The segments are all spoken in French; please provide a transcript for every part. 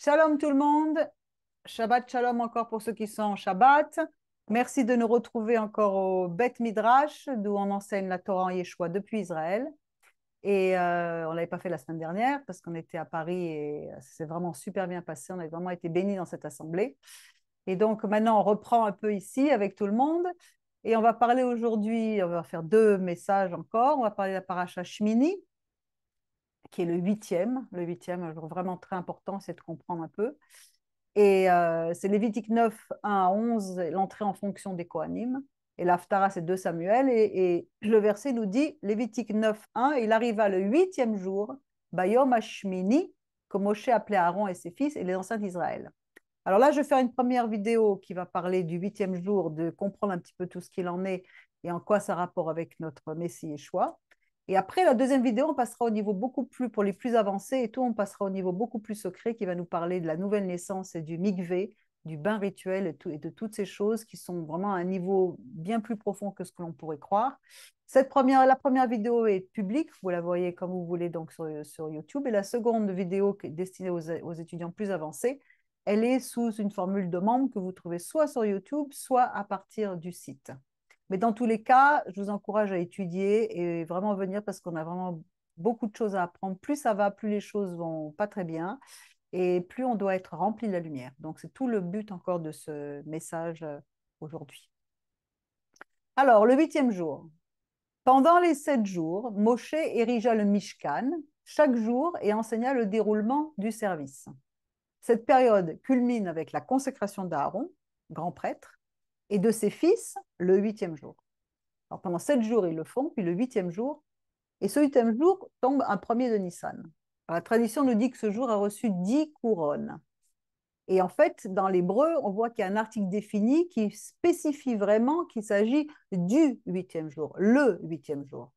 Shalom tout le monde, Shabbat Shalom encore pour ceux qui sont en Shabbat. Merci de nous retrouver encore au Beth Midrash, d'où on enseigne la Torah en Yeshua depuis Israël. Et on ne l'avait pas fait la semaine dernière parce qu'on était à Paris et ça s'est vraiment super bien passé. On a vraiment été bénis dans cette assemblée. Et donc maintenant, on reprend un peu ici avec tout le monde. Et on va parler aujourd'hui, on va faire deux messages encore. On va parler de la paracha Shmini, qui est le huitième, un jour vraiment très important, c'est de comprendre un peu. Et c'est Lévitique 9, 1 à 11, l'entrée en fonction des Kohanim. Et l'Haftara, c'est 2 Samuel. Et le verset nous dit, Lévitique 9, 1, il arriva le huitième jour, Bayom Hashmini, que Moshe appelait Aaron et ses fils et les anciens d'Israël. Alors là, je vais faire une première vidéo qui va parler du huitième jour, de comprendre un petit peu tout ce qu'il en est et en quoi ça rapport avec notre Messie Yeshua. Et après, la deuxième vidéo, on passera au niveau beaucoup plus, pour les plus avancés et tout, on passera au niveau beaucoup plus secret qui va nous parler de la nouvelle naissance et du mikvé, du bain rituel et de toutes ces choses qui sont vraiment à un niveau bien plus profond que ce que l'on pourrait croire. La première vidéo est publique, vous la voyez comme vous voulez donc sur YouTube. Et la seconde vidéo qui est destinée aux étudiants plus avancés, elle est sous une formule de membre que vous trouvez soit sur YouTube, soit à partir du site. Mais dans tous les cas, je vous encourage à étudier et vraiment venir parce qu'on a vraiment beaucoup de choses à apprendre. Plus ça va, plus les choses vont pas très bien et plus on doit être rempli de la lumière. Donc, c'est tout le but encore de ce message aujourd'hui. Alors, le huitième jour. Pendant les 7 jours, Moshe érigea le Mishkan chaque jour et enseigna le déroulement du service. Cette période culmine avec la consécration d'Aaron, grand prêtre, et de ses fils le huitième jour. Alors pendant 7 jours, ils le font, puis le huitième jour, et ce huitième jour tombe un premier de Nissan. Alors, la tradition nous dit que ce jour a reçu 10 couronnes. Et en fait, dans l'hébreu, on voit qu'il y a un article défini qui spécifie vraiment qu'il s'agit du huitième jour, le huitième jour.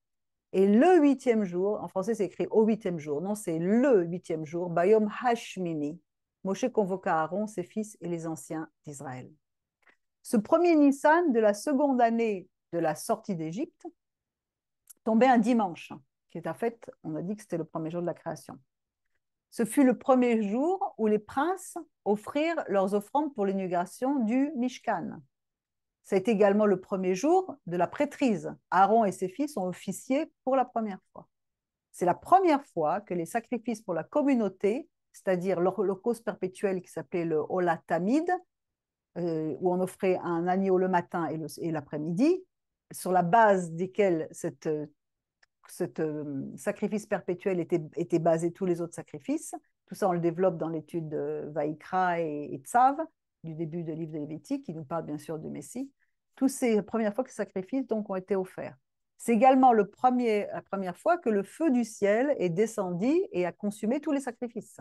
Et le huitième jour, en français c'est écrit au huitième jour, non, c'est le huitième jour, Bayom Hashmini. Moshe convoqua Aaron, ses fils et les anciens d'Israël. Ce premier Nissan de la seconde année de la sortie d'Égypte tombait un dimanche, qui est en fait, on a dit que c'était le premier jour de la création. Ce fut le premier jour où les princes offrirent leurs offrandes pour l'inauguration du Mishkan. C'est également le premier jour de la prêtrise. Aaron et ses fils ont officié pour la première fois. C'est la première fois que les sacrifices pour la communauté, c'est-à-dire l'holocauste perpétuel qui s'appelait le Olat Tamid, où on offrait un agneau le matin et l'après-midi, sur la base desquels cet sacrifice perpétuel était basé tous les autres sacrifices. Tout ça, on le développe dans l'étude de Vaïkra et Tzav, du début du livre de Lévitique, qui nous parle bien sûr du Messie. Toutes ces premières fois que ces sacrifices donc, ont été offerts. C'est également la première fois que le feu du ciel est descendu et a consumé tous les sacrifices.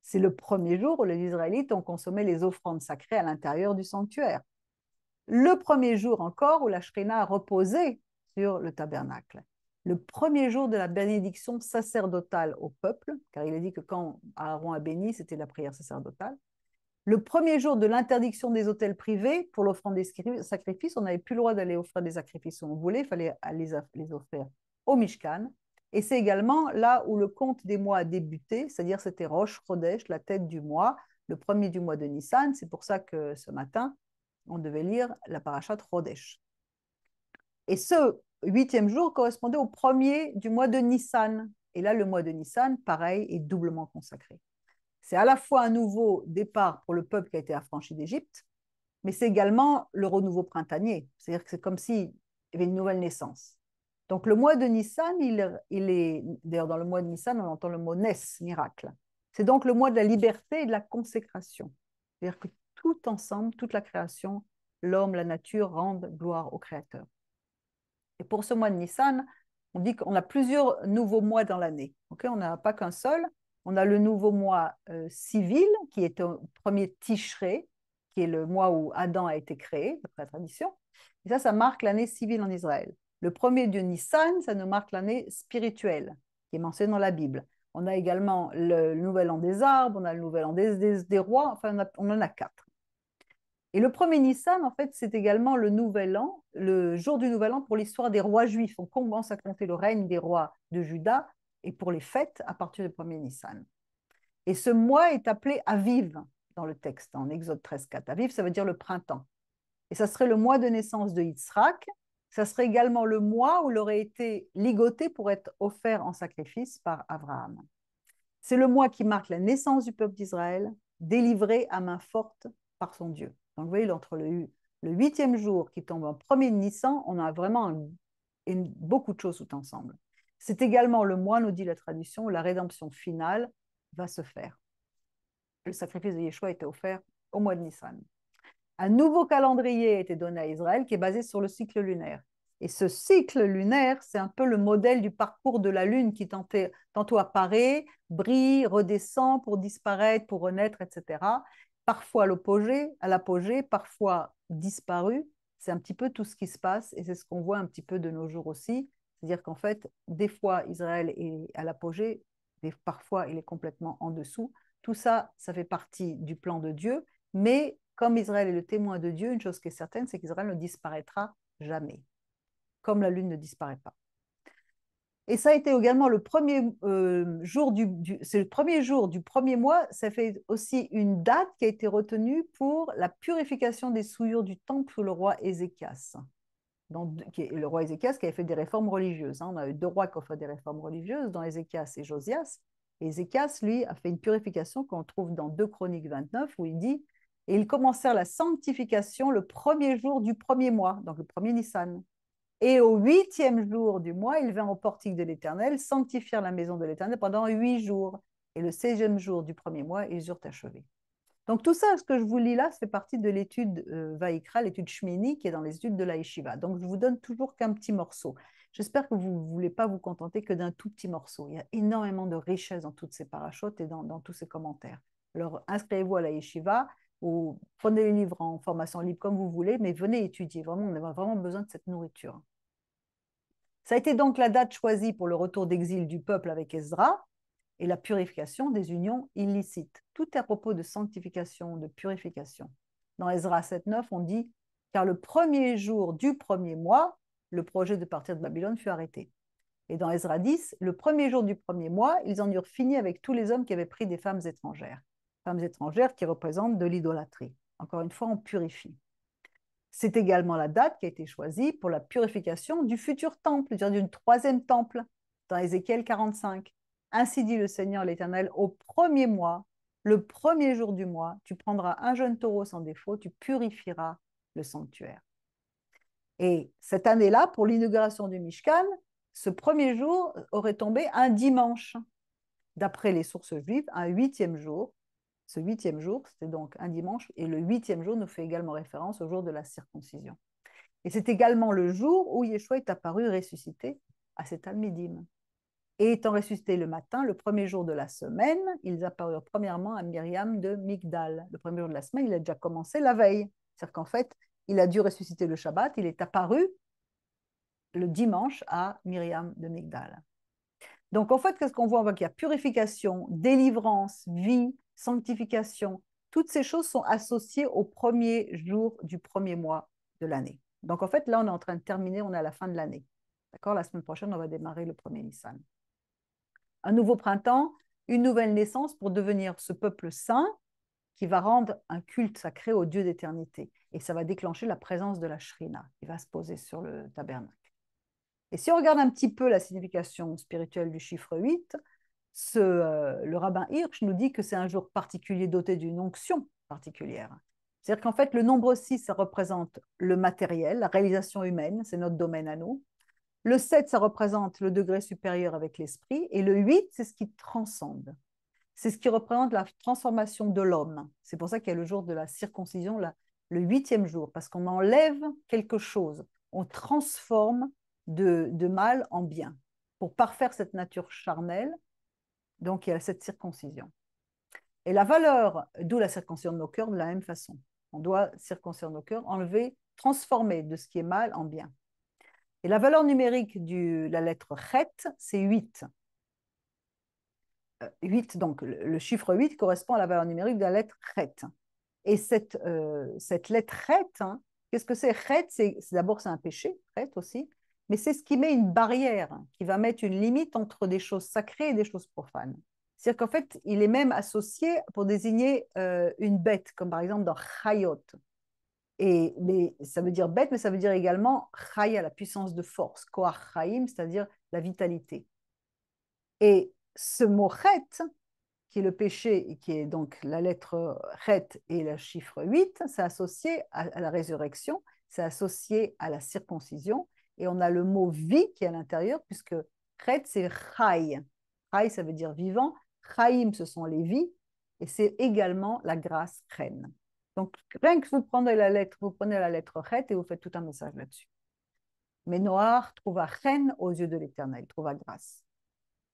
C'est le premier jour où les Israélites ont consommé les offrandes sacrées à l'intérieur du sanctuaire. Le premier jour encore où la Shrina a reposé sur le tabernacle. Le premier jour de la bénédiction sacerdotale au peuple, car il est dit que quand Aaron a béni, c'était la prière sacerdotale. Le premier jour de l'interdiction des hôtels privés pour l'offrande des sacrifices, on n'avait plus le droit d'aller offrir des sacrifices où on voulait, il fallait les offrir au Mishkan. Et c'est également là où le compte des mois a débuté, c'est-à-dire c'était Rosh Chodesh, la tête du mois, le premier du mois de Nissan. C'est pour ça que ce matin, on devait lire la parashat Chodesh. Et ce huitième jour correspondait au premier du mois de Nissan. Et là, le mois de Nissan, pareil, est doublement consacré. C'est à la fois un nouveau départ pour le peuple qui a été affranchi d'Égypte, mais c'est également le renouveau printanier. C'est-à-dire que c'est comme s'il y avait une nouvelle naissance. Donc le mois de Nissan, il est, d'ailleurs dans le mois de Nissan, on entend le mot Nes, miracle. C'est donc le mois de la liberté et de la consécration. C'est-à-dire que tout ensemble, toute la création, l'homme, la nature rendent gloire au Créateur. Et pour ce mois de Nissan, on dit qu'on a plusieurs nouveaux mois dans l'année. Okay, on n'a pas qu'un seul. On a le nouveau mois civil, qui est au premier Tishré, qui est le mois où Adam a été créé, d'après la tradition. Et ça marque l'année civile en Israël. Le premier de Nissan, ça nous marque l'année spirituelle, qui est mentionnée dans la Bible. On a également le nouvel an des arbres, on a le nouvel an des rois, enfin on en a 4. Et le premier Nissan, en fait, c'est également le nouvel an, le jour du nouvel an pour l'histoire des rois juifs. On commence à compter le règne des rois de Juda et pour les fêtes à partir du premier Nissan. Et ce mois est appelé Aviv dans le texte, en Exode 13.4. Aviv, ça veut dire le printemps. Et ça serait le mois de naissance de Yitzhak. Ça serait également le mois où il aurait été ligoté pour être offert en sacrifice par Abraham. C'est le mois qui marque la naissance du peuple d'Israël, délivré à main forte par son Dieu. Donc, vous voyez, entre le 8e jour qui tombe en premier de Nissan, on a vraiment beaucoup de choses tout ensemble. C'est également le mois, nous dit la tradition, où la rédemption finale va se faire. Le sacrifice de Yeshua était offert au mois de Nissan. Un nouveau calendrier a été donné à Israël qui est basé sur le cycle lunaire. Et ce cycle lunaire, c'est un peu le modèle du parcours de la Lune qui tantôt apparaît, brille, redescend pour disparaître, pour renaître, etc. Parfois à l'apogée, parfois disparu. C'est un petit peu tout ce qui se passe et c'est ce qu'on voit un petit peu de nos jours aussi. C'est-à-dire qu'en fait, des fois, Israël est à l'apogée, parfois, il est complètement en dessous. Tout ça, ça fait partie du plan de Dieu, mais comme Israël est le témoin de Dieu, une chose qui est certaine, c'est qu'Israël ne disparaîtra jamais, comme la lune ne disparaît pas. Et ça a été également le premier jour c'est le premier jour du premier mois. Ça fait aussi une date qui a été retenue pour la purification des souillures du temple sous le roi Ézéchias. Le roi Ézéchias qui avait fait des réformes religieuses. On a eu deux rois qui ont fait des réformes religieuses, dans Ézéchias et Josias. Et Ézéchias, lui, a fait une purification qu'on trouve dans 2 Chroniques 29, où il dit « Et ils commencèrent la sanctification le premier jour du premier mois, donc le premier Nissan. Et au 8e jour du mois, ils vinrent au portique de l'Éternel, sanctifièrent la maison de l'Éternel pendant 8 jours. Et le 16e jour du premier mois, ils eurent achevé. » Donc tout ça, ce que je vous lis là, c'est partie de l'étude Vaïkra, l'étude Shmini, qui est dans les études de la Yeshiva. Donc je vous donne toujours qu'un petit morceau. J'espère que vous ne voulez pas vous contenter que d'un tout petit morceau. Il y a énormément de richesse dans toutes ces parachutes et dans tous ces commentaires. Alors inscrivez-vous à la Yeshiva ou prenez les livres en formation libre comme vous voulez, mais venez étudier. Vraiment, on a vraiment besoin de cette nourriture. Ça a été donc la date choisie pour le retour d'exil du peuple avec Ezra et la purification des unions illicites. Tout est à propos de sanctification, de purification. Dans Ezra 7.9, on dit « Car le premier jour du premier mois, le projet de partir de Babylone fut arrêté. » Et dans Ezra 10, le premier jour du premier mois, ils en eurent fini avec tous les hommes qui avaient pris des femmes étrangères. Femmes étrangères qui représentent de l'idolâtrie. Encore une fois, on purifie. C'est également la date qui a été choisie pour la purification du futur temple, c'est-à-dire d'une troisième temple, dans Ézéchiel 45. Ainsi dit le Seigneur l'Éternel, au premier mois, le premier jour du mois, tu prendras un jeune taureau sans défaut, tu purifieras le sanctuaire. Et cette année-là, pour l'inauguration du Mishkan, ce premier jour aurait tombé un dimanche. D'après les sources juives, un 8e jour. Ce 8e jour, c'était donc un dimanche, et le 8e jour nous fait également référence au jour de la circoncision. Et c'est également le jour où Yeshua est apparu ressuscité à cet Talmidim. Et étant ressuscité le matin, le premier jour de la semaine, ils apparurent premièrement à Myriam de Migdal. Le premier jour de la semaine, il a déjà commencé la veille. C'est-à-dire qu'en fait, il a dû ressusciter le Shabbat, il est apparu le dimanche à Myriam de Migdal. Donc en fait, qu'est-ce qu'on voit? On voit qu'il y a purification, délivrance, vie, sanctification. Toutes ces choses sont associées au premier jour du premier mois de l'année. Donc en fait, là, on est en train de terminer, on est à la fin de l'année. D'accord? La semaine prochaine, on va démarrer le premier Nissan. Un nouveau printemps, une nouvelle naissance pour devenir ce peuple saint qui va rendre un culte sacré au Dieu d'éternité. Et ça va déclencher la présence de la Shrina qui va se poser sur le tabernacle. Et si on regarde un petit peu la signification spirituelle du chiffre 8, le rabbin Hirsch nous dit que c'est un jour particulier doté d'une onction particulière. C'est-à-dire qu'en fait, le nombre 6, ça représente le matériel, la réalisation humaine, c'est notre domaine à nous. Le 7, ça représente le degré supérieur avec l'esprit. Et le 8, c'est ce qui transcende. C'est ce qui représente la transformation de l'homme. C'est pour ça qu'il y a le jour de la circoncision, le 8e jour, parce qu'on enlève quelque chose. On transforme de mal en bien pour parfaire cette nature charnelle. Donc, il y a cette circoncision. Et la valeur, d'où la circoncision de nos cœurs, de la même façon. On doit circoncire nos cœurs, enlever, transformer de ce qui est mal en bien. Et la valeur numérique de la lettre Chet, c'est 8. 8, donc le chiffre 8 correspond à la valeur numérique de la lettre Chet. Et cette lettre Chet, hein, qu'est-ce que c'est? Chet, d'abord, c'est un péché, Chet aussi, mais c'est ce qui met une barrière, qui va mettre une limite entre des choses sacrées et des choses profanes. C'est-à-dire qu'en fait, il est même associé pour désigner une bête, comme par exemple dans Chayot. Mais ça veut dire bête, mais ça veut dire également Chaya, la puissance de force, Koach Chaim, c'est-à-dire la vitalité. Et ce mot Chet, qui est le péché, et qui est donc la lettre Chet et le chiffre 8, c'est associé à la résurrection, c'est associé à la circoncision, et on a le mot vie qui est à l'intérieur, puisque Chet, c'est Chai. Chai, ça veut dire vivant. Chaim, ce sont les vies, et c'est également la grâce reine. Donc, rien que vous prenez la lettre Chet et vous faites tout un message là-dessus. Mais Noir trouva reine aux yeux de l'Éternel, trouva grâce.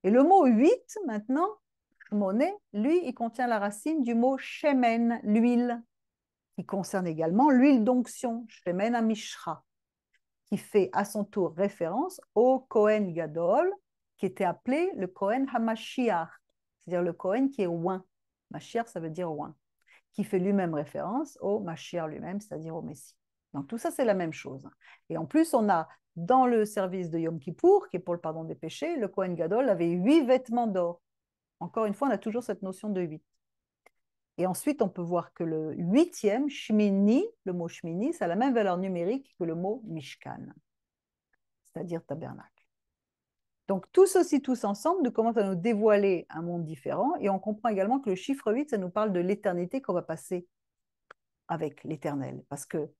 Et le mot 8, maintenant, monnaie, lui, il contient la racine du mot shemen, l'huile, qui concerne également l'huile d'onction, shemen amishra, qui fait à son tour référence au Kohen Gadol, qui était appelé le Kohen Hamashiach, c'est-à-dire le Kohen qui est oint. Mashiach, ça veut dire oint, qui fait lui-même référence au Mashiach lui-même, c'est-à-dire au Messie. Donc tout ça, c'est la même chose. Et en plus, on a dans le service de Yom Kippour, qui est pour le pardon des péchés, le Kohen Gadol avait 8 vêtements d'or. Encore une fois, on a toujours cette notion de 8. Et ensuite, on peut voir que le huitième, Shmini, le mot Shmini, ça a la même valeur numérique que le mot Mishkan, c'est-à-dire tabernacle. Donc, tout ceci, tous ensemble, nous commence à nous dévoiler un monde différent. Et on comprend également que le chiffre 8, ça nous parle de l'éternité qu'on va passer avec l'éternel. Parce que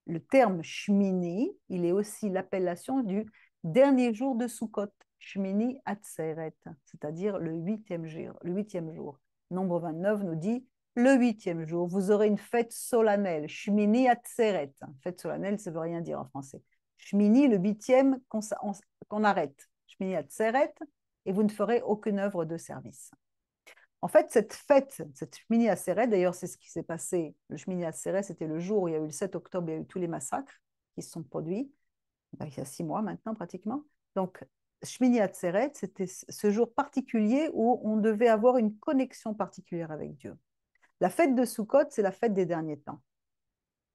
le terme Shmini, il est aussi l'appellation du dernier jour de Sukkot, Shmini Atzeret, c'est-à-dire le huitième jour. Le huitième jour. Nombre 29 nous dit le huitième jour, vous aurez une fête solennelle, Shmini Atzeret. Fête solennelle, ça ne veut rien dire en français. Shmini, le huitième qu'on arrête. Shmini Atzeret, et vous ne ferez aucune œuvre de service. En fait, cette fête, cette Shmini Atzeret, d'ailleurs, c'est ce qui s'est passé. Le Shmini Atzeret, c'était le jour où il y a eu le 7 octobre, il y a eu tous les massacres qui se sont produits, il y a 6 mois maintenant pratiquement. Donc, Shmini Atzeret, c'était ce jour particulier où on devait avoir une connexion particulière avec Dieu. La fête de Sukkot, c'est la fête des derniers temps,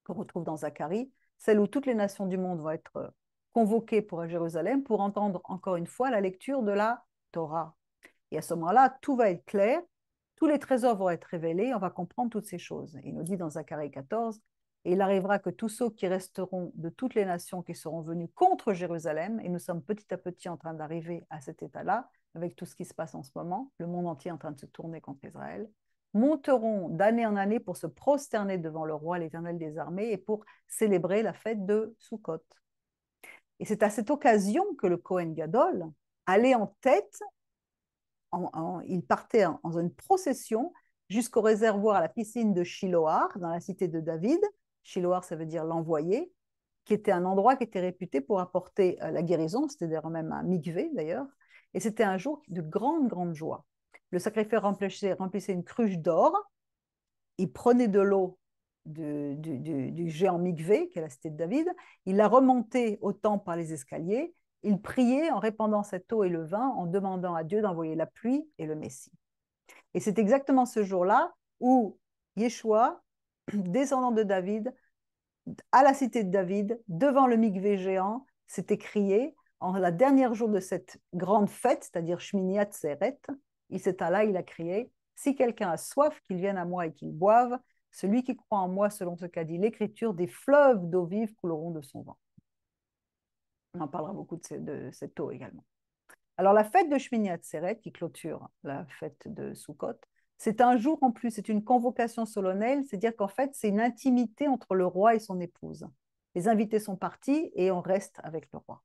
qu'on retrouve dans Zacharie, celle où toutes les nations du monde vont être convoquées pour à Jérusalem pour entendre encore une fois la lecture de la Torah. Et à ce moment-là, tout va être clair, tous les trésors vont être révélés, on va comprendre toutes ces choses. Et il nous dit dans Zacharie 14, et il arrivera que tous ceux qui resteront de toutes les nations qui seront venus contre Jérusalem, et nous sommes petit à petit en train d'arriver à cet état-là, avec tout ce qui se passe en ce moment, le monde entier est en train de se tourner contre Israël, monteront d'année en année pour se prosterner devant le roi, l'Éternel des armées, et pour célébrer la fête de Sukkot. Et c'est à cette occasion que le Kohen Gadol allait en tête, il partait dans une procession jusqu'au réservoir à la piscine de Shiloar, dans la cité de David. Shiloar, ça veut dire l'envoyé, qui était un endroit qui était réputé pour apporter la guérison, c'était même un mikvé d'ailleurs, et c'était un jour de grande, grande joie. Le sacrificateur remplissait une cruche d'or, il prenait de l'eau du géant mikvé, qui est la cité de David, il la remontait au temple par les escaliers, il priait en répandant cette eau et le vin, en demandant à Dieu d'envoyer la pluie et le Messie. Et c'est exactement ce jour-là où Yeshua, descendant de David, à la cité de David, devant le mikvé géant, s'était crié, en la dernière jour de cette grande fête, c'est-à-dire Shmini Atzeret, il s'est là, il a crié, si quelqu'un a soif, qu'il vienne à moi et qu'il boive, celui qui croit en moi, selon ce qu'a dit l'Écriture, des fleuves d'eau vive couleront de son vent. On en parlera beaucoup de cette eau également. Alors la fête de Shmini Atzeret, qui clôture la fête de Sukkot, c'est un jour en plus, c'est une convocation solennelle, c'est-à-dire qu'en fait, c'est une intimité entre le roi et son épouse. Les invités sont partis et on reste avec le roi.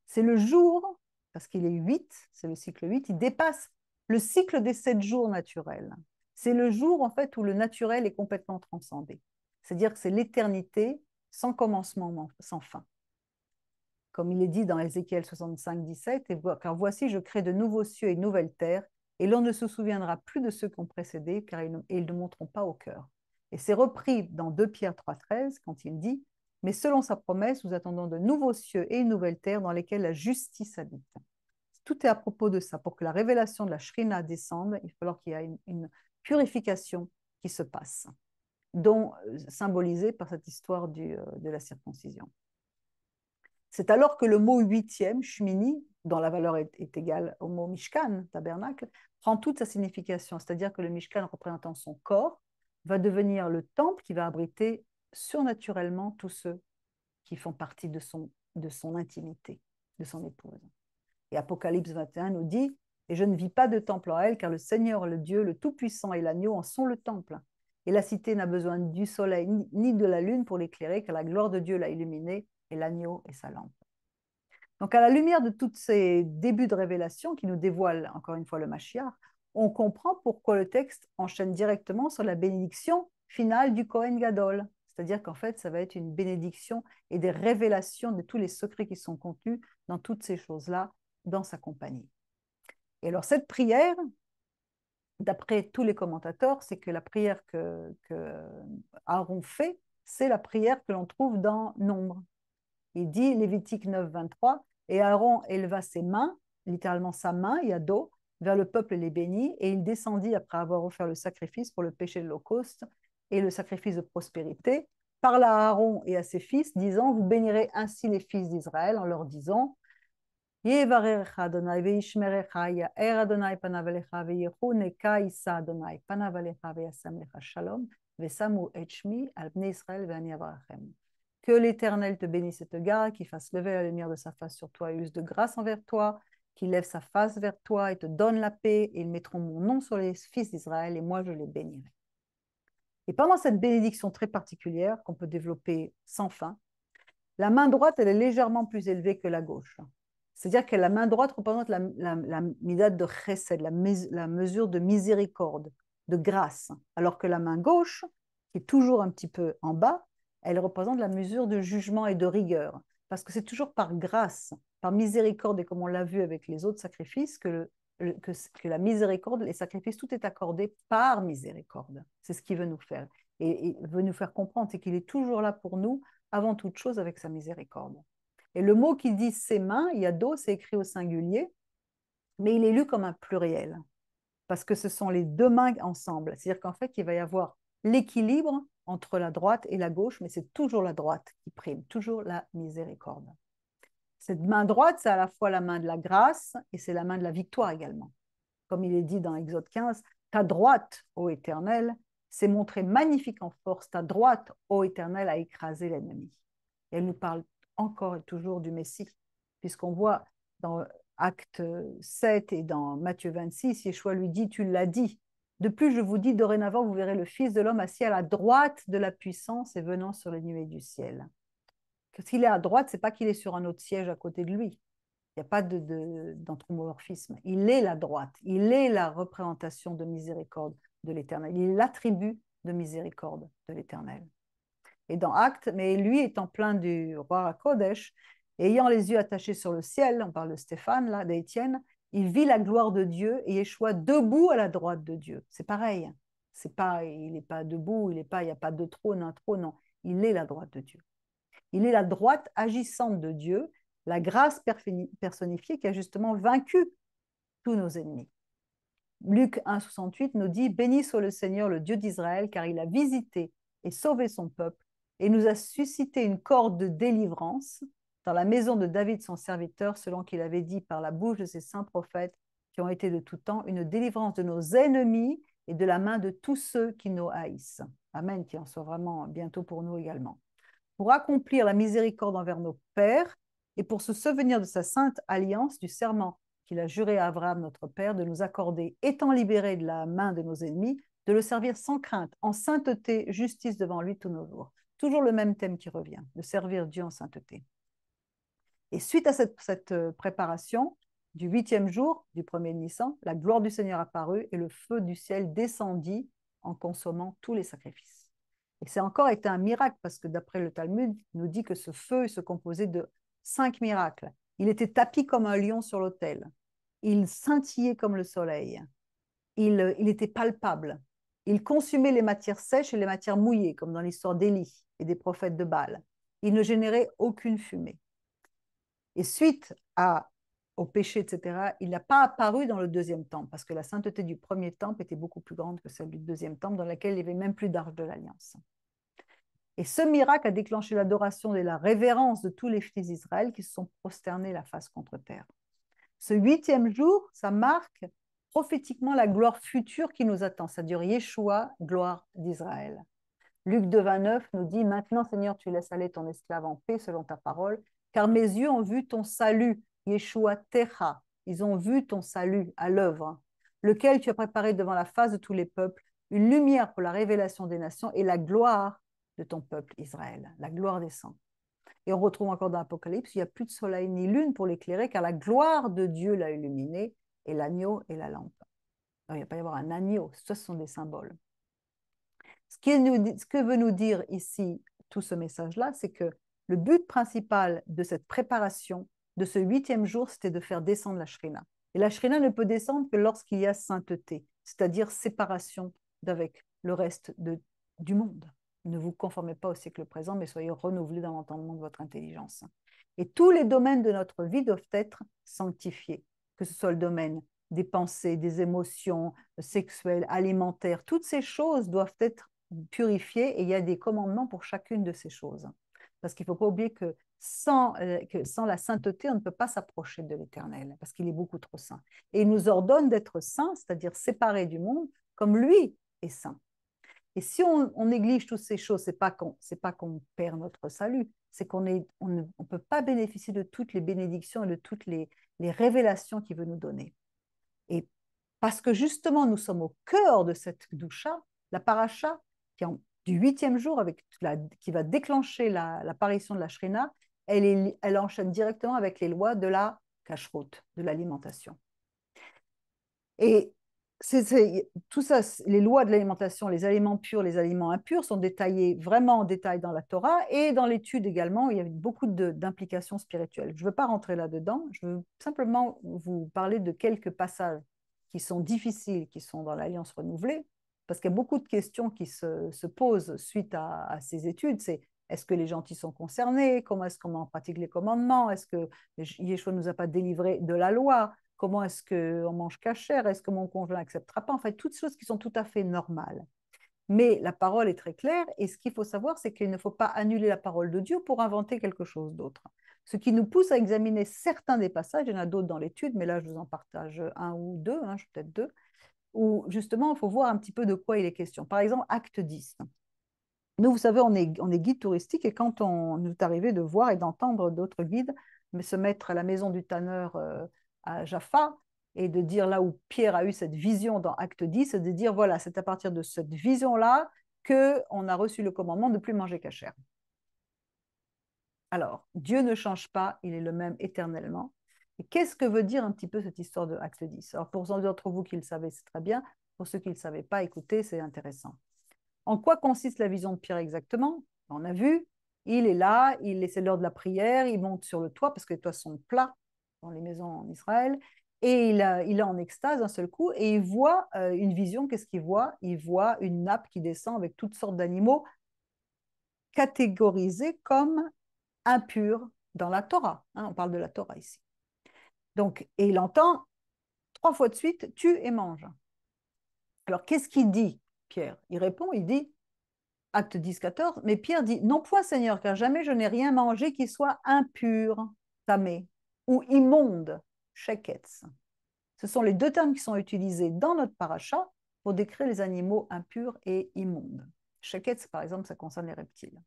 C'est le jour, parce qu'il est 8, c'est le cycle 8, il dépasse le cycle des 7 jours naturels. C'est le jour, en fait, où le naturel est complètement transcendé. C'est-à-dire que c'est l'éternité sans commencement, sans fin. Comme il est dit dans Ézéchiel 65, 17, car voici, je crée de nouveaux cieux et une nouvelle terre, et l'on ne se souviendra plus de ceux qui ont précédé, car ils ne monteront pas au cœur. Et c'est repris dans 2 Pierre 3, 13, quand il dit, mais selon sa promesse, nous attendons de nouveaux cieux et une nouvelle terre dans lesquels la justice habite. Tout est à propos de ça. Pour que la révélation de la Shrina descende, il va falloir qu'il y ait une purification qui se passe, dont symbolisée par cette histoire de la circoncision. C'est alors que le mot huitième, Shmini, dont la valeur est égale au mot Mishkan, tabernacle, prend toute sa signification. C'est-à-dire que le Mishkan, représentant son corps, va devenir le temple qui va abriter surnaturellement tous ceux qui font partie de son intimité, de son épouse. Et Apocalypse 21 nous dit « Et je ne vis pas de temple en elle, car le Seigneur, le Dieu, le Tout-Puissant et l'Agneau en sont le temple. Et la cité n'a besoin du soleil ni de la lune pour l'éclairer, car la gloire de Dieu l'a illuminée, et l'agneau est sa lampe. » Donc, à la lumière de tous ces débuts de révélation qui nous dévoilent encore une fois le Mashiach, on comprend pourquoi le texte enchaîne directement sur la bénédiction finale du Kohen Gadol. C'est-à-dire qu'en fait, ça va être une bénédiction et des révélations de tous les secrets qui sont contenus dans toutes ces choses-là, dans sa compagnie. Et alors, cette prière, d'après tous les commentateurs, c'est que la prière que Aaron fait, c'est la prière que l'on trouve dans Nombre. Il dit, Lévitique 9, 23, et Aaron éleva ses mains, littéralement sa main, Yado, vers le peuple et les bénit, et il descendit après avoir offert le sacrifice pour le péché de l'Holocauste et le sacrifice de prospérité, parla à Aaron et à ses fils, disant, vous bénirez ainsi les fils d'Israël en leur disant, Yevarecha Adonai veishmerecha ya'er Adonai panav alecha veyechuneka issa Adonai panav alecha veyasem lecha shalom vesamu et shmi al bnei Israël ve'ani avrachem. Que l'Éternel te bénisse et te garde, qu'il fasse lever la lumière de sa face sur toi et use de grâce envers toi, qu'il lève sa face vers toi et te donne la paix, et ils mettront mon nom sur les fils d'Israël, et moi je les bénirai. Et pendant cette bénédiction très particulière, qu'on peut développer sans fin, la main droite, elle est légèrement plus élevée que la gauche. C'est-à-dire que la main droite représente la midad de chesed, la mesure de miséricorde, de grâce, alors que la main gauche, qui est toujours un petit peu en bas, elle représente la mesure de jugement et de rigueur. Parce que c'est toujours par grâce, par miséricorde, et comme on l'a vu avec les autres sacrifices, que la miséricorde, les sacrifices, tout est accordé par miséricorde. C'est ce qu'il veut nous faire. Et veut nous faire comprendre, c'est qu'il est toujours là pour nous, avant toute chose, avec sa miséricorde. Et le mot qui dit ses mains, yado, c'est écrit au singulier, mais il est lu comme un pluriel, parce que ce sont les deux mains ensemble. C'est-à-dire qu'en fait, il va y avoir l'équilibre entre la droite et la gauche, mais c'est toujours la droite qui prime, toujours la miséricorde. Cette main droite, c'est à la fois la main de la grâce et c'est la main de la victoire également. Comme il est dit dans Exode 15, ta droite, ô Éternel, s'est montrée magnifique en force, ta droite, ô Éternel, a écrasé l'ennemi. Et elle nous parle encore et toujours du Messie, puisqu'on voit dans Acte 7 et dans Matthieu 26, Yeshua lui dit, tu l'as dit. De plus, je vous dis, dorénavant, vous verrez le Fils de l'homme assis à la droite de la puissance et venant sur les nuées du ciel. S'il est à droite, ce n'est pas qu'il est sur un autre siège à côté de lui. Il n'y a pas d'anthropomorphisme. Il est la droite. Il est la représentation de miséricorde de l'Éternel. Il est l'attribut de miséricorde de l'Éternel. Et dans Actes, mais lui étant plein du roi à Kodesh, ayant les yeux attachés sur le ciel, on parle de Stéphane, là, d'Étienne, il vit la gloire de Dieu et Yeshua debout à la droite de Dieu. C'est pareil. Il n'est pas debout, il n'y a pas de trône, un trône, non. Il est la droite de Dieu. Il est la droite agissante de Dieu, la grâce personnifiée qui a justement vaincu tous nos ennemis. Luc 1,68 nous dit « Béni soit le Seigneur, le Dieu d'Israël, car il a visité et sauvé son peuple et nous a suscité une corde de délivrance dans la maison de David, son serviteur, selon qu'il avait dit par la bouche de ses saints prophètes qui ont été de tout temps, une délivrance de nos ennemis et de la main de tous ceux qui nous haïssent. » Amen, qu'il en soit vraiment bientôt pour nous également. Pour accomplir la miséricorde envers nos pères et pour se souvenir de sa sainte alliance, du serment qu'il a juré à Abraham, notre père, de nous accorder, étant libérés de la main de nos ennemis, de le servir sans crainte, en sainteté, justice devant lui tous nos jours. Toujours le même thème qui revient, de servir Dieu en sainteté. Et suite à cette préparation, du 8e jour du 1er Nissan, la gloire du Seigneur apparut et le feu du ciel descendit en consommant tous les sacrifices. Et c'est encore été un miracle parce que d'après le Talmud, il nous dit que ce feu se composait de 5 miracles. Il était tapi comme un lion sur l'autel. Il scintillait comme le soleil. Il était palpable. Il consumait les matières sèches et les matières mouillées, comme dans l'histoire d'Élie et des prophètes de Baal. Il ne générait aucune fumée. Et suite au péché, etc., il n'a pas apparu dans le deuxième temple, parce que la sainteté du premier temple était beaucoup plus grande que celle du deuxième temple, dans laquelle il n'y avait même plus d'arche de l'Alliance. Et ce miracle a déclenché l'adoration et la révérence de tous les fils d'Israël qui se sont prosternés la face contre terre. Ce 8e jour, ça marque prophétiquement la gloire future qui nous attend. Ça dure Yeshua, gloire d'Israël. Luc 2, 29 nous dit « Maintenant, Seigneur, tu laisses aller ton esclave en paix selon ta parole, car mes yeux ont vu ton salut, Yeshua Techa. Ils ont vu ton salut à l'œuvre, lequel tu as préparé devant la face de tous les peuples, une lumière pour la révélation des nations et la gloire de ton peuple Israël. » La gloire des saints. Et on retrouve encore dans l'Apocalypse, il n'y a plus de soleil ni lune pour l'éclairer, car la gloire de Dieu l'a illuminé, et l'agneau et la lampe. Alors, il ne va pas y avoir un agneau, ce sont des symboles. Ce que veut nous dire ici tout ce message-là, c'est que le but principal de cette préparation, de ce 8e jour, c'était de faire descendre la Shrina. Et la Shrina ne peut descendre que lorsqu'il y a sainteté, c'est-à-dire séparation d'avec le reste du monde. Ne vous conformez pas au siècle présent, mais soyez renouvelés dans l'entendement de votre intelligence. Et tous les domaines de notre vie doivent être sanctifiés, que ce soit le domaine des pensées, des émotions sexuelles, alimentaires, toutes ces choses doivent être purifiées et il y a des commandements pour chacune de ces choses. Parce qu'il ne faut pas oublier que sans la sainteté, on ne peut pas s'approcher de l'Éternel, parce qu'il est beaucoup trop saint. Et il nous ordonne d'être saints, c'est-à-dire séparés du monde, comme lui est saint. Et si on néglige toutes ces choses, ce n'est pas qu'on perd notre salut, c'est qu'on ne peut pas bénéficier de toutes les bénédictions et de toutes les révélations qu'il veut nous donner. Et parce que justement, nous sommes au cœur de cette doucha, la paracha, du 8e jour, qui va déclencher l'apparition de la Shrina, elle enchaîne directement avec les lois de la cacheroute, de l'alimentation. Et tout ça, les lois de l'alimentation, les aliments purs, les aliments impurs sont détaillés vraiment en détail dans la Torah et dans l'étude également, il y a beaucoup d'implications spirituelles. Je ne veux pas rentrer là-dedans, je veux simplement vous parler de quelques passages qui sont difficiles, qui sont dans l'Alliance renouvelée, parce qu'il y a beaucoup de questions qui se posent suite à ces études. C'est est-ce que les gentils sont concernés? Comment est-ce qu'on en pratique les commandements? Est-ce que Yeshua ne nous a pas délivrés de la loi? Comment est-ce qu'on mange cachère? Est-ce que mon conjoint n'acceptera pas? En fait, toutes choses qui sont tout à fait normales. Mais la parole est très claire et ce qu'il faut savoir, c'est qu'il ne faut pas annuler la parole de Dieu pour inventer quelque chose d'autre. Ce qui nous pousse à examiner certains des passages, il y en a d'autres dans l'étude, mais là, je vous en partage un ou deux, peut-être deux, où justement, il faut voir un petit peu de quoi il est question. Par exemple, Acte 10. Nous, vous savez, on est guide touristique et quand on nous est arrivé de voir et d'entendre d'autres guides se mettre à la maison du tanneur à Jaffa et de dire là où Pierre a eu cette vision dans Acte 10, de dire voilà, c'est à partir de cette vision-là qu'on a reçu le commandement de ne plus manger cachère. Alors, Dieu ne change pas, il est le même éternellement. Et qu'est-ce que veut dire un petit peu cette histoire de Acte 10? Alors, pour ceux d'entre vous qui le savez, c'est très bien. Pour ceux qui ne le savaient pas, écoutez, c'est intéressant. En quoi consiste la vision de Pierre exactement? On a vu, il est là, c'est l'heure de la prière, il monte sur le toit parce que les toits sont plats dans les maisons en Israël, et il est en extase d'un seul coup, et il voit une vision. Qu'est-ce qu'il voit? Il voit une nappe qui descend avec toutes sortes d'animaux catégorisés comme impurs dans la Torah. On parle de la Torah ici. Donc, et il entend 3 fois de suite, tue et mange. Alors, qu'est-ce qu'il dit, Pierre? Il répond, il dit, Acte 10, 14, mais Pierre dit, non point Seigneur, car jamais je n'ai rien mangé qui soit impur, tamé, ou immonde, sheketz. Ce sont les deux termes qui sont utilisés dans notre paracha pour décrire les animaux impurs et immondes. Sheketz, par exemple, ça concerne les reptiles.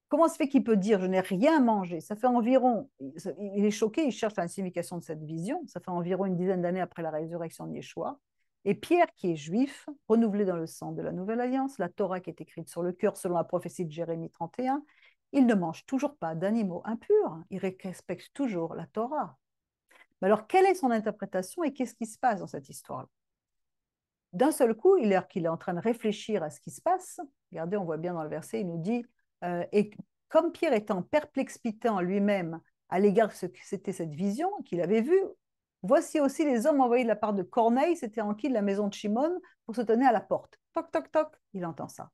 Comment se fait qu'il peut dire je n'ai rien mangé? Ça fait environ, il est choqué, il cherche la signification de cette vision, ça fait environ une dizaine d'années après la résurrection de Yeshua. Et Pierre, qui est juif, renouvelé dans le sang de la Nouvelle Alliance, la Torah qui est écrite sur le cœur selon la prophétie de Jérémie 31, il ne mange toujours pas d'animaux impurs, il respecte toujours la Torah. Mais alors, quelle est son interprétation et qu'est-ce qui se passe dans cette histoire? D'un seul coup, qu'il est en train de réfléchir à ce qui se passe, regardez, on voit bien dans le verset, il nous dit et comme Pierre était en perplexité en lui-même à l'égard de ce que c'était cette vision qu'il avait vue, voici aussi les hommes envoyés de la part de Corneille, c'était en qui de la maison de Shimon, pour se tenir à la porte. Toc, toc, toc, il entend ça.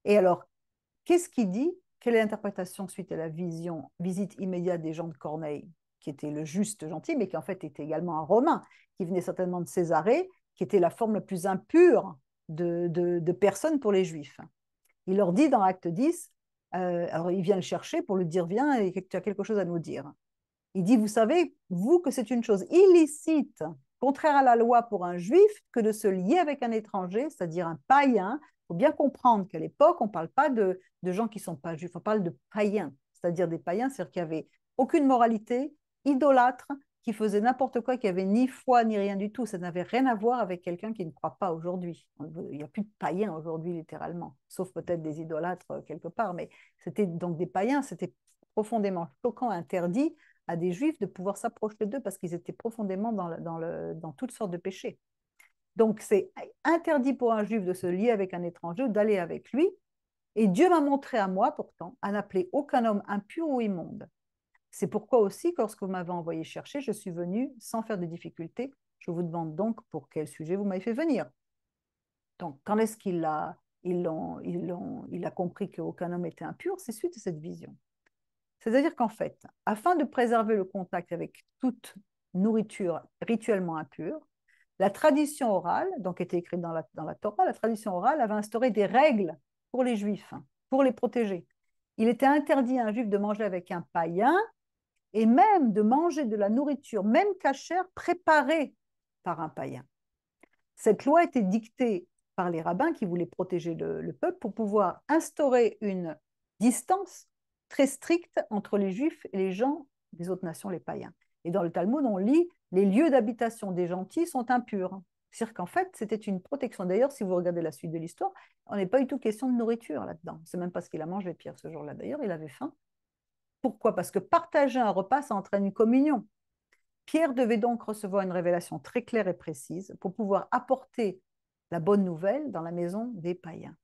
Et alors, qu'est-ce qu'il dit? Quelle est l'interprétation suite à la visite immédiate des gens de Corneille, qui était le juste gentil, mais qui en fait était également un Romain, qui venait certainement de Césarée, qui était la forme la plus impure de personne pour les Juifs. Il leur dit dans Acte 10, alors il vient le chercher pour lui dire, viens, et tu as quelque chose à nous dire. Il dit, vous savez, vous, que c'est une chose illicite, contraire à la loi pour un juif, que de se lier avec un étranger, c'est-à-dire un païen. Il faut bien comprendre qu'à l'époque, on ne parle pas de gens qui ne sont pas juifs, on parle de païens, c'est-à-dire des païens, c'est-à-dire qu'il n'y avait aucune moralité, idolâtre, qui faisait n'importe quoi, qui avait ni foi ni rien du tout. Ça n'avait rien à voir avec quelqu'un qui ne croit pas aujourd'hui. Il n'y a plus de païens aujourd'hui, littéralement, sauf peut-être des idolâtres quelque part, mais c'était donc des païens, c'était profondément choquant, interdit à des juifs de pouvoir s'approcher d'eux parce qu'ils étaient profondément dans toutes sortes de péchés. Donc c'est interdit pour un juif de se lier avec un étranger ou d'aller avec lui. Et Dieu m'a montré à moi pourtant à n'appeler aucun homme impur ou immonde. C'est pourquoi aussi, lorsque vous m'avez envoyé chercher, je suis venu sans faire de difficulté. Je vous demande donc pour quel sujet vous m'avez fait venir. Donc, quand est-ce qu'il a, il a compris qu'aucun homme était impur? C'est suite à cette vision. C'est-à-dire qu'en fait, afin de préserver le contact avec toute nourriture rituellement impure, la tradition orale, donc était écrite dans la Torah, la tradition orale avait instauré des règles pour les juifs, pour les protéger. Il était interdit à un juif de manger avec un païen et même de manger de la nourriture, même cachère, préparée par un païen. Cette loi était dictée par les rabbins qui voulaient protéger le peuple pour pouvoir instaurer une distance très stricte entre les juifs et les gens des autres nations, les païens. Et dans le Talmud, on lit les lieux d'habitation des gentils sont impurs. C'est-à-dire qu'en fait, c'était une protection. D'ailleurs, si vous regardez la suite de l'histoire, on n'est pas du tout question de nourriture là-dedans. C'est même pas ce qu'il a mangé, Pierre, ce jour-là. D'ailleurs, il avait faim. Pourquoi? Parce que partager un repas, ça entraîne une communion. Pierre devait donc recevoir une révélation très claire et précise pour pouvoir apporter la bonne nouvelle dans la maison des païens.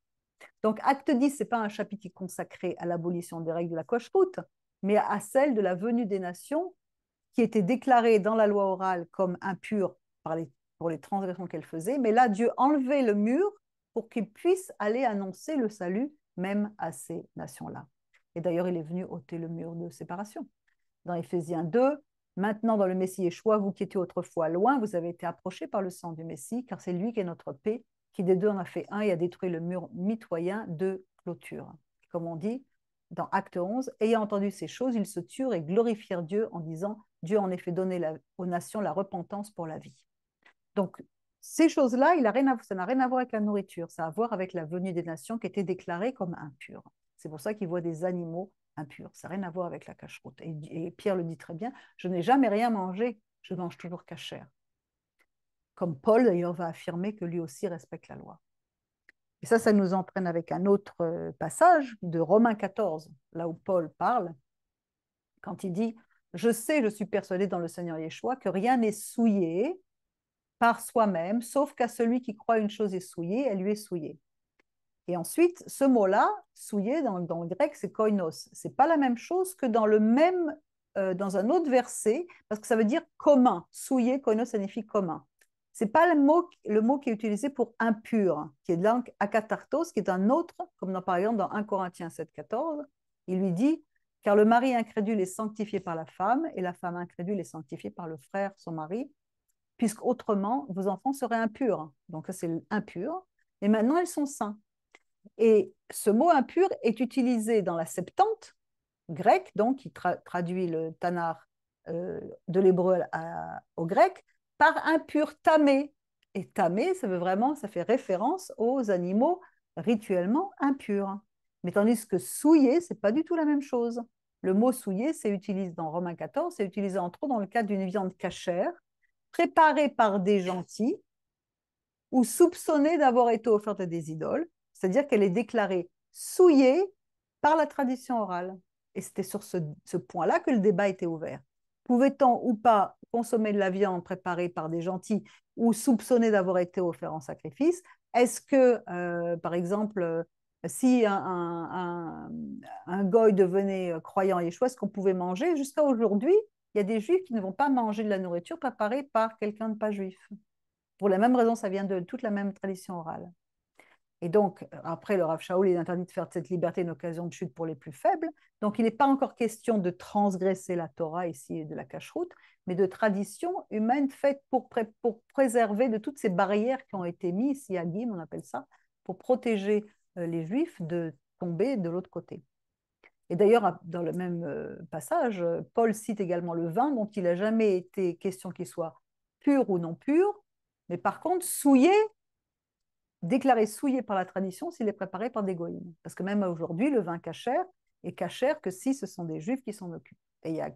Donc, Acte 10, ce n'est pas un chapitre qui est consacré à l'abolition des règles de la Koshrout, mais à celle de la venue des nations qui était déclarée dans la loi orale comme impure pour les transgressions qu'elle faisait. Mais là, Dieu enlevait le mur pour qu'il puisse aller annoncer le salut même à ces nations-là. Et d'ailleurs, il est venu ôter le mur de séparation. Dans Éphésiens 2, maintenant dans le Messie Yeshua, vous qui étiez autrefois loin, vous avez été approchés par le sang du Messie, car c'est lui qui est notre paix, qui des deux en a fait un et a détruit le mur mitoyen de clôture. Comme on dit dans Acte 11, ayant entendu ces choses, ils se turent et glorifièrent Dieu en disant, Dieu a en effet donné aux nations la repentance pour la vie. Donc, ces choses-là, ça n'a rien à voir avec la nourriture, ça a à voir avec la venue des nations qui était déclarée comme impure. C'est pour ça qu'ils voient des animaux impurs. Ça n'a rien à voir avec la cacheroute. Et Pierre le dit très bien, je n'ai jamais rien mangé, je mange toujours cachère. Comme Paul, d'ailleurs, va affirmer que lui aussi respecte la loi. Et ça nous entraîne avec un autre passage de Romains 14, là où Paul parle, quand il dit, je sais, je suis persuadé dans le Seigneur Yeshua que rien n'est souillé par soi-même, sauf qu'à celui qui croit une chose est souillée, elle lui est souillée. Et ensuite, ce mot-là, souillé, dans le grec, c'est koinos. Ce n'est pas la même chose que dans un autre verset, parce que ça veut dire commun. Souillé, koinos, ça signifie commun. Ce n'est pas le mot qui est utilisé pour impur, qui est de langue akatartos, qui est un autre, comme par exemple dans 1 Corinthiens 7, 14, il lui dit, car le mari incrédule est sanctifié par la femme, et la femme incrédule est sanctifiée par le frère, son mari, puisqu'autrement, vos enfants seraient impurs. Donc ça, c'est impur. Et maintenant, ils sont saints. Et ce mot impur est utilisé dans la Septante grecque, donc qui traduit le Tanar de l'hébreu au grec, par impur tamé. Et tamé, ça fait référence aux animaux rituellement impurs. Mais tandis que souillé, c'est pas du tout la même chose. Le mot souillé, c'est utilisé dans Romains 14, c'est utilisé entre autres dans le cadre d'une viande cachère, préparée par des gentils ou soupçonnée d'avoir été offerte à des idoles, c'est-à-dire qu'elle est déclarée souillée par la tradition orale. Et c'était sur ce point-là que le débat était ouvert. Pouvait-on ou pas consommer de la viande préparée par des gentils ou soupçonnée d'avoir été offerte en sacrifice? Est-ce que, par exemple, si un goy devenait croyant Yeshua, est-ce qu'on pouvait manger? Jusqu'à aujourd'hui, il y a des juifs qui ne vont pas manger de la nourriture préparée par quelqu'un de pas juif. Pour la même raison, ça vient de toute la même tradition orale. Et donc, après, le Rav Shaul, il interdit de faire de cette liberté une occasion de chute pour les plus faibles. Donc, il n'est pas encore question de transgresser la Torah ici de la cacheroute, mais de tradition humaine faite pour préserver de toutes ces barrières qui ont été mises ici à Guim, on appelle ça, pour protéger les Juifs de tomber de l'autre côté. Et d'ailleurs, dans le même passage, Paul cite également le vin, dont il n'a jamais été question qu'il soit pur ou non pur, mais par contre souillé, déclaré souillé par la tradition s'il est préparé par des goïms. Parce que même aujourd'hui, le vin cachère est cachère que si ce sont des Juifs qui s'en occupent. Et il y a,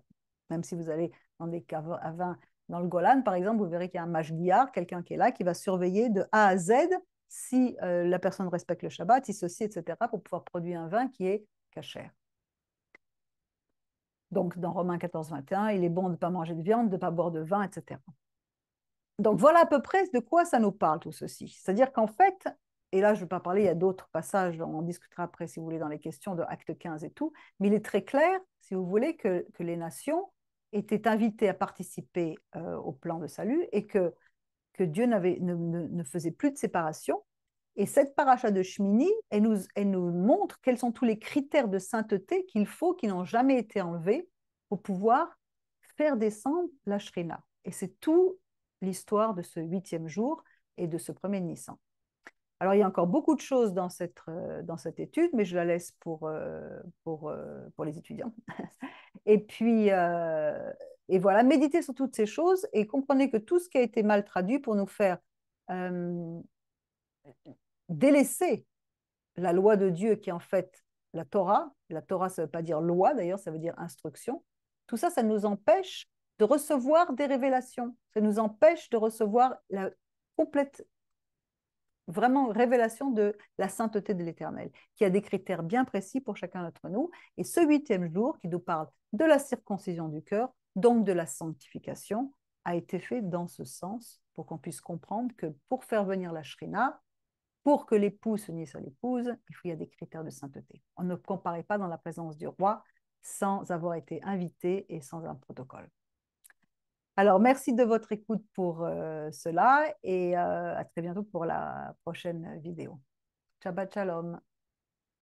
même si vous allez dans des caves à vin dans le Golan, par exemple, vous verrez qu'il y a un mashgiar, quelqu'un qui est là, qui va surveiller de A à Z si la personne respecte le Shabbat, si ceci, etc., pour pouvoir produire un vin qui est cachère. Donc, dans Romains 14, 21, il est bon de ne pas manger de viande, de ne pas boire de vin, etc. Donc, voilà à peu près de quoi ça nous parle, tout ceci. C'est-à-dire qu'en fait, et là, je ne vais pas parler, il y a d'autres passages, on en discutera après, si vous voulez, dans les questions de Acte 15 et tout, mais il est très clair, si vous voulez, que les nations étaient invitées à participer au plan de salut et que Dieu ne faisait plus de séparation. Et cette paracha de Shmini, elle nous montre quels sont tous les critères de sainteté qu'il faut, qui n'ont jamais été enlevés, pour pouvoir faire descendre la Shrina. Et c'est tout l'histoire de ce 8e jour et de ce premier Nissan. Alors, il y a encore beaucoup de choses dans cette étude, mais je la laisse pour les étudiants. Et puis, et voilà, méditez sur toutes ces choses et comprenez que tout ce qui a été mal traduit pour nous faire délaisser la loi de Dieu qui est en fait la Torah ça ne veut pas dire loi d'ailleurs, ça veut dire instruction, tout ça, ça nous empêche de recevoir des révélations, ça nous empêche de recevoir la complète vraiment révélation de la sainteté de l'Éternel, qui a des critères bien précis pour chacun d'entre nous. Et ce 8e jour, qui nous parle de la circoncision du cœur, donc de la sanctification, a été fait dans ce sens pour qu'on puisse comprendre que pour faire venir la Shrina, pour que l'époux s'unisse à l'épouse, il y a des critères de sainteté. On ne comparait pas dans la présence du roi sans avoir été invité et sans un protocole. Alors, merci de votre écoute pour cela et à très bientôt pour la prochaine vidéo. Shabbat Shalom.